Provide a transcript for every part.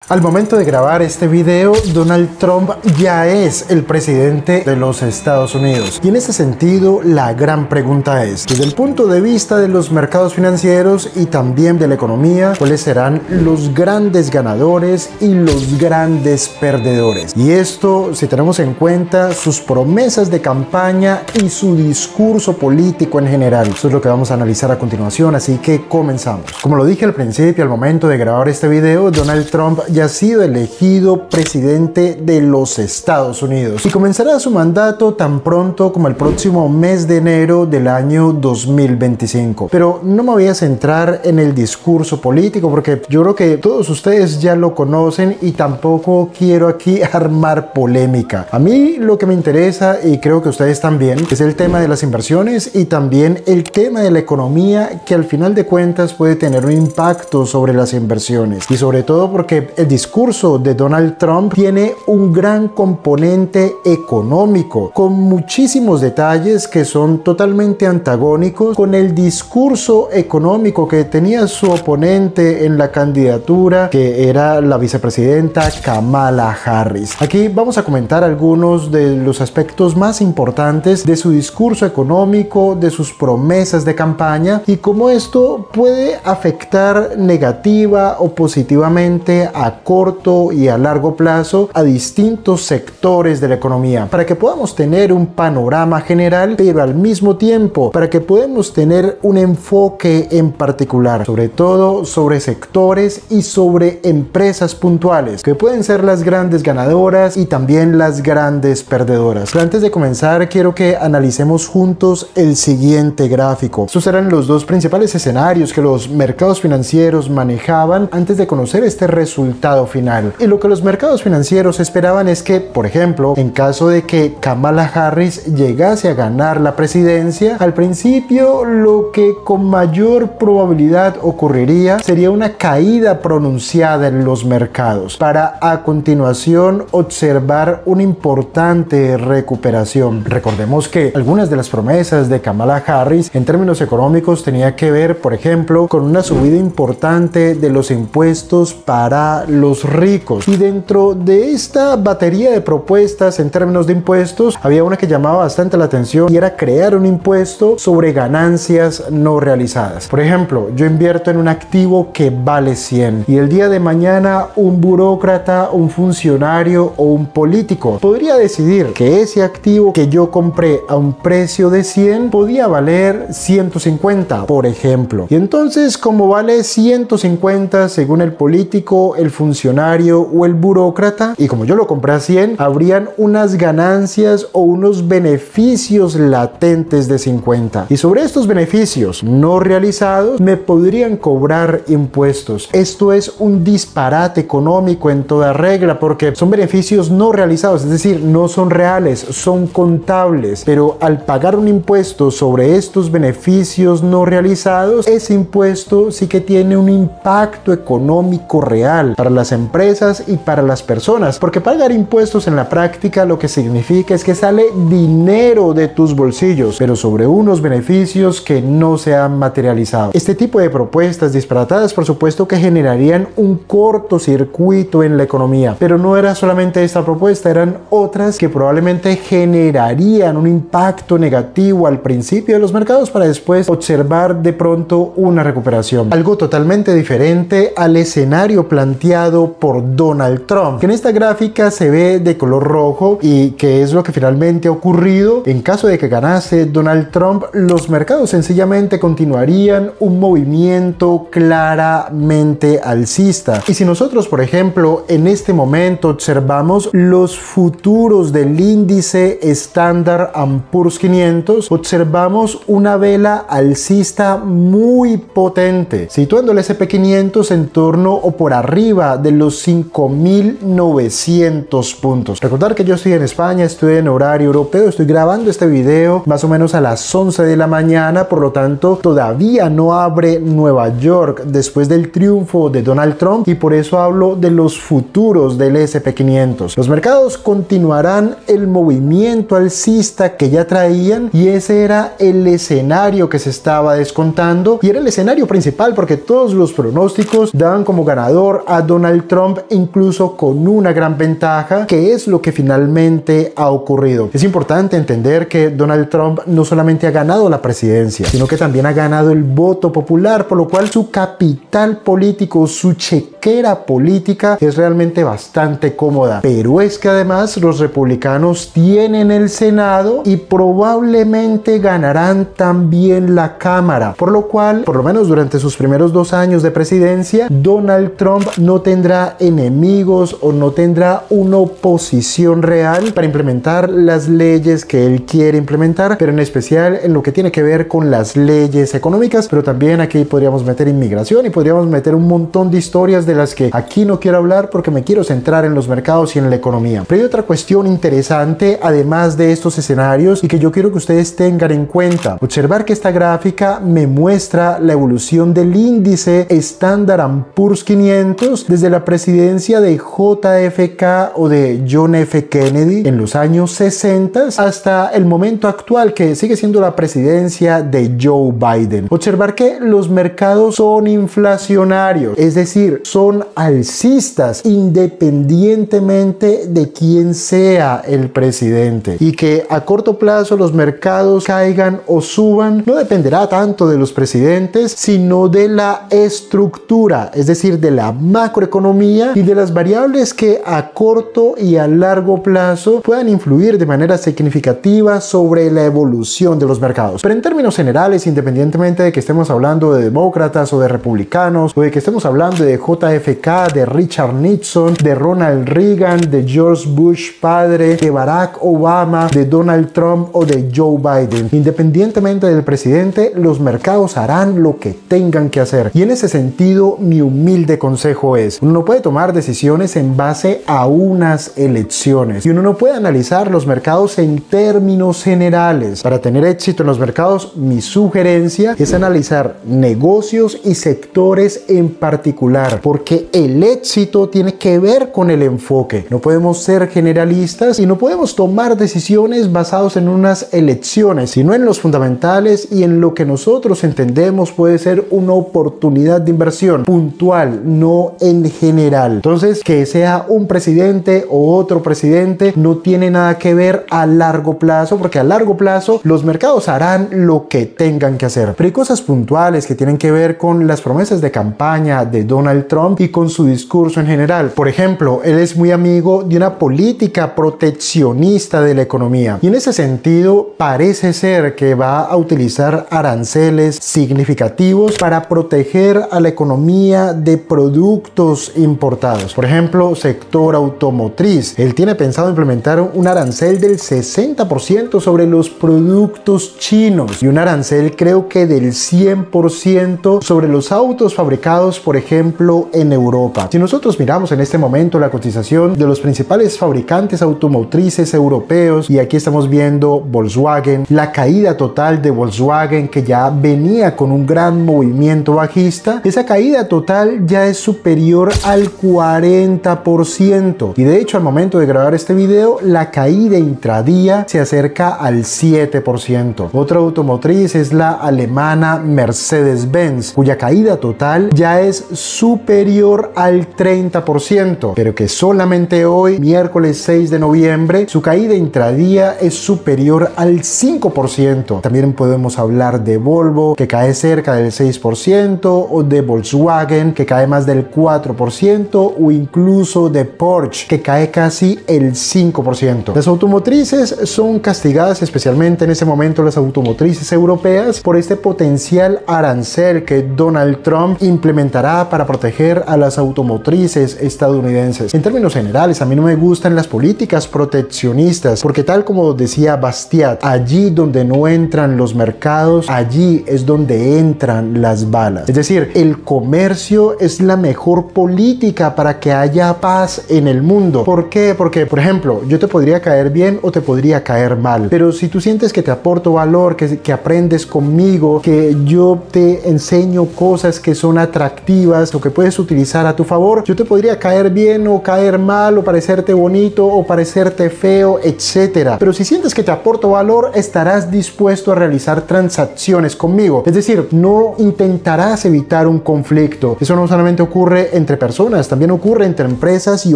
Al momento de grabar este video, Donald Trump ya es el presidente de los Estados Unidos. Y en ese sentido, la gran pregunta es, desde el punto de vista de los mercados financieros y también de la economía, ¿cuáles serán los grandes ganadores y los grandes perdedores? Y esto, si tenemos en cuenta sus promesas de campaña y su discurso político en general. Eso es lo que vamos a analizar a continuación, así que comenzamos. Como lo dije al principio, al momento de grabar este video, Donald Trump ya ha sido elegido presidente de los Estados Unidos y comenzará su mandato tan pronto como el próximo mes de enero del año 2025. Pero no me voy a centrar en el discurso político porque yo creo que todos ustedes ya lo conocen y tampoco quiero aquí armar polémica. A mí lo que me interesa, y creo que ustedes también, es el tema de las inversiones y también el tema de la economía, que al final de cuentas puede tener un impacto sobre las inversiones, y sobre todo porque el discurso de Donald Trump tiene un gran componente económico, con muchísimos detalles que son totalmente antagónicos con el discurso económico que tenía su oponente en la candidatura, que era la vicepresidenta Kamala Harris. Aquí vamos a comentar algunos de los aspectos más importantes de su discurso económico, de sus promesas de campaña y cómo esto puede afectar negativa o positivamente a corto y a largo plazo a distintos sectores de la economía, para que podamos tener un panorama general, pero al mismo tiempo para que podamos tener un enfoque en particular, sobre todo sobre sectores y sobre empresas puntuales que pueden ser las grandes ganadoras y también las grandes perdedoras. Pero antes de comenzar, quiero que analicemos juntos el siguiente gráfico. Estos eran los dos principales escenarios que los mercados financieros manejaban antes de conocer este resultado final. Y lo que los mercados financieros esperaban es que, por ejemplo, en caso de que Kamala Harris llegase a ganar la presidencia, al principio lo que con mayor probabilidad ocurriría sería una caída pronunciada en los mercados, para a continuación observar una importante recuperación. Recordemos que algunas de las promesas de Kamala Harris en términos económicos tenía que ver, por ejemplo, con una subida importante de los impuestos para los ricos, y dentro de esta batería de propuestas en términos de impuestos había una que llamaba bastante la atención, y era crear un impuesto sobre ganancias no realizadas. Por ejemplo, yo invierto en un activo que vale 100 y el día de mañana un burócrata, un funcionario o un político podría decidir que ese activo que yo compré a un precio de 100 podía valer 150, por ejemplo, y entonces, como vale 150 según el político, el funcionario o el burócrata, y como yo lo compré a 100, habrían unas ganancias o unos beneficios latentes de 50, y sobre estos beneficios no realizados me podrían cobrar impuestos. Esto es un disparate económico en toda regla, porque son beneficios no realizados, es decir, no son reales, son contables, pero al pagar un impuesto sobre estos beneficios no realizados, ese impuesto sí que tiene un impacto económico real para las empresas y para las personas, porque pagar impuestos en la práctica lo que significa es que sale dinero de tus bolsillos, pero sobre unos beneficios que no se han materializado. Este tipo de propuestas disparatadas, por supuesto, que generarían un cortocircuito en la economía, pero no era solamente esta propuesta, eran otras que probablemente generarían un impacto negativo al principio de los mercados para después observar de pronto una recuperación. Algo totalmente diferente al escenario planteado por Donald Trump, que en esta gráfica se ve de color rojo, y que es lo que finalmente ha ocurrido. En caso de que ganase Donald Trump, los mercados sencillamente continuarían un movimiento claramente alcista. Y si nosotros, por ejemplo, en este momento observamos los futuros del índice Standard & Poor's 500, observamos una vela alcista muy potente, situando el SP500 en torno o por arriba de los 5.900 puntos. Recordar que yo estoy en España, estoy en horario europeo, estoy grabando este video más o menos a las 11 de la mañana, por lo tanto todavía no abre Nueva York después del triunfo de Donald Trump, y por eso hablo de los futuros del SP500. Los mercados continuarán el movimiento alcista que ya traían, y ese era el escenario que se estaba descontando, y era el escenario principal porque todos los pronósticos daban como ganador a Donald Trump incluso con una gran ventaja, que es lo que finalmente ha ocurrido. Es importante entender que Donald Trump no solamente ha ganado la presidencia, sino que también ha ganado el voto popular, por lo cual su capital político, su chequera política es realmente bastante cómoda. Pero es que además los republicanos tienen el Senado y probablemente ganarán también la Cámara, por lo cual, por lo menos durante sus primeros 2 años de presidencia, Donald Trump no tendrá enemigos o no tendrá una oposición real para implementar las leyes que él quiere implementar, pero en especial en lo que tiene que ver con las leyes económicas. Pero también aquí podríamos meter inmigración y podríamos meter un montón de historias de las que aquí no quiero hablar porque me quiero centrar en los mercados y en la economía. Pero hay otra cuestión interesante además de estos escenarios y que yo quiero que ustedes tengan en cuenta. Observar que esta gráfica me muestra la evolución del índice Standard & Poor's 500 desde la presidencia de JFK o de John F. Kennedy en los años 60 hasta el momento actual, que sigue siendo la presidencia de Joe Biden. Observar que los mercados son inflacionarios, es decir, son alcistas independientemente de quién sea el presidente, y que a corto plazo los mercados caigan o suban no dependerá tanto de los presidentes, sino de la estructura, es decir, de la macroeconomía y de las variables que a corto y a largo plazo puedan influir de manera significativa sobre la evolución de los mercados. Pero en términos generales, independientemente de que estemos hablando de demócratas o de republicanos, o de que estemos hablando de JFK, de Richard Nixon, de Ronald Reagan, de George Bush padre, de Barack Obama, de Donald Trump o de Joe Biden, independientemente del presidente, los mercados harán lo que tengan que hacer. Y en ese sentido, mi humilde consejo es: uno no puede tomar decisiones en base a unas elecciones y uno no puede analizar los mercados en términos generales. Para tener éxito en los mercados, mi sugerencia es analizar negocios y sectores en particular, porque el éxito tiene que ver con el enfoque. No podemos ser generalistas y no podemos tomar decisiones basadas en unas elecciones, sino en los fundamentales y en lo que nosotros entendemos puede ser una oportunidad de inversión puntual, no en general. Entonces, que sea un presidente o otro presidente no tiene nada que ver a largo plazo, porque a largo plazo los mercados harán lo que tengan que hacer. Pero hay cosas puntuales que tienen que ver con las promesas de campaña de Donald Trump y con su discurso en general. Por ejemplo, él es muy amigo de una política proteccionista de la economía, y en ese sentido parece ser que va a utilizar aranceles significativos para proteger a la economía de productos importados. Por ejemplo, sector automotriz. Él tiene pensado implementar un arancel del 60% sobre los productos chinos y un arancel creo que del 100% sobre los autos fabricados, por ejemplo, en Europa. Si nosotros miramos en este momento la cotización de los principales fabricantes automotrices europeos, y aquí estamos viendo Volkswagen, la caída total de Volkswagen, que ya venía con un gran movimiento bajista, esa caída total ya es superior al 40%, y de hecho al momento de grabar este video la caída intradía se acerca al 7%. Otra automotriz es la alemana Mercedes-Benz, cuya caída total ya es superior al 30%, pero que solamente hoy, miércoles 6 de noviembre, su caída intradía es superior al 5%. También podemos hablar de Volvo, que cae cerca del 6%, o de Volkswagen, que cae más del 4%, o incluso de Porsche, que cae casi el 5%. Las automotrices son castigadas, especialmente en ese momento las automotrices europeas, por este potencial arancel que Donald Trump implementará para proteger a las automotrices estadounidenses. En términos generales, a mí no me gustan las políticas proteccionistas, porque tal como decía Bastiat, allí donde no entran los mercados, allí es donde entran las balas. Es decir, el comercio es la mejor política para que haya paz en el mundo. ¿Por qué? Porque, por ejemplo, yo te podría caer bien o te podría caer mal, pero si tú sientes que te aporto valor, que aprendes conmigo, que yo te enseño cosas que son atractivas o que puedes utilizar a tu favor, yo te podría caer bien o caer mal, o parecerte bonito o parecerte feo, etcétera. Pero si sientes que te aporto valor, estarás dispuesto a realizar transacciones conmigo. Es decir, no intentarás evitar un conflicto. Eso no solamente ocurre entre personas, también ocurre entre empresas y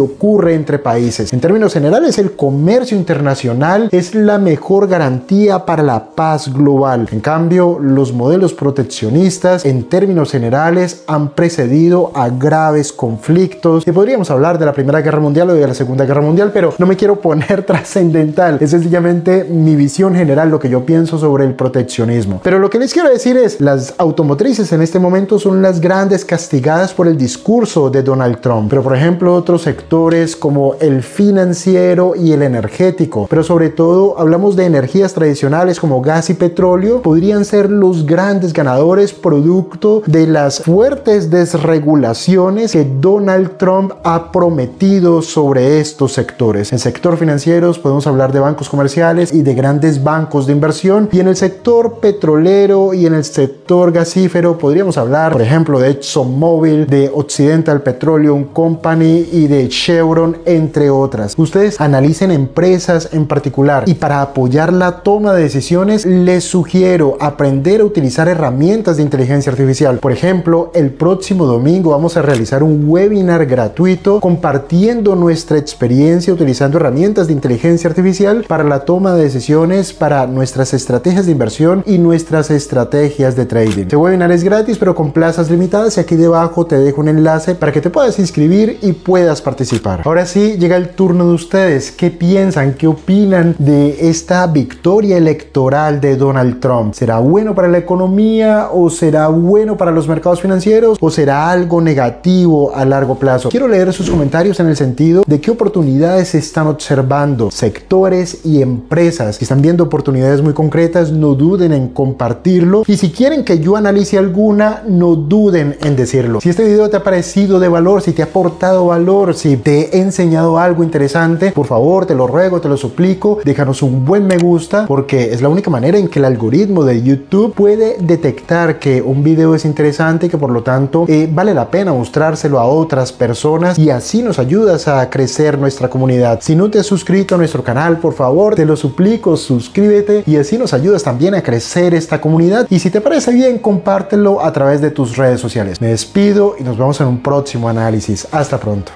ocurre entre países. En términos generales, el comercio internacional es la mejor garantía para la paz global. En cambio, los modelos proteccionistas, en términos generales, han precedido a graves conflictos. Y podríamos hablar de la Primera Guerra Mundial o de la Segunda Guerra Mundial, pero no me quiero poner trascendental. Es sencillamente mi visión general, lo que yo pienso sobre el proteccionismo. Pero lo que les quiero decir es, las automotrices en este momento son las grandes castigadas por el discurso de Donald Trump. Pero por ejemplo, otros sectores como el financiero y el energético, pero sobre todo hablamos de energías tradicionales como gas y petróleo, podrían ser los grandes ganadores producto de las fuertes desregulaciones que Donald Trump ha prometido sobre estos sectores. En el sector financiero podemos hablar de bancos comerciales y de grandes bancos de inversión, y en el sector petrolero y en el sector gasífero podríamos hablar, por ejemplo, de ExxonMobil, de Occidental Petroleum Company y de Chevron, entre otras. Ustedes analicen empresas en particular, y para apoyar la toma de decisiones les sugiero aprender a utilizar herramientas de inteligencia artificial. Por ejemplo, el próximo domingo vamos a realizar un webinar gratuito compartiendo nuestra experiencia utilizando herramientas de inteligencia artificial para la toma de decisiones, para nuestras estrategias de inversión y nuestras estrategias de trading. Este webinar es gratis, pero con plazas limitadas, y aquí debajo te dejo un enlace para que te puedas inscribir y puedas participar. Ahora sí, llega el turno de ustedes. ¿Qué piensan? ¿Qué opinan de esta victoria electoral de Donald Trump? ¿Será bueno para la economía o será bueno para los mercados financieros o será algo negativo a largo plazo? Quiero leer sus comentarios en el sentido de qué oportunidades se están observando, sectores y empresas. Si están viendo oportunidades muy concretas, no duden en compartirlo, y si quieren que yo analice alguna, no duden en decirlo. Si este video te ha parecido de valor, si te ha aportado valor, si te he enseñado algo interesante, por favor, te lo ruego, te lo suplico, déjanos un buen me gusta, porque es la única manera en que el algoritmo de YouTube puede detectar que un video es interesante y que por lo tanto vale la pena mostrárselo a otras personas, y así nos ayudas a crecer nuestra comunidad. Si no te has suscrito a nuestro canal, por favor, te lo suplico, suscríbete, y así nos ayudas también a crecer esta comunidad. Y si te parece bien, compártelo a través de tus redes sociales. Me despido y nos vemos en un próximo análisis. Hasta pronto.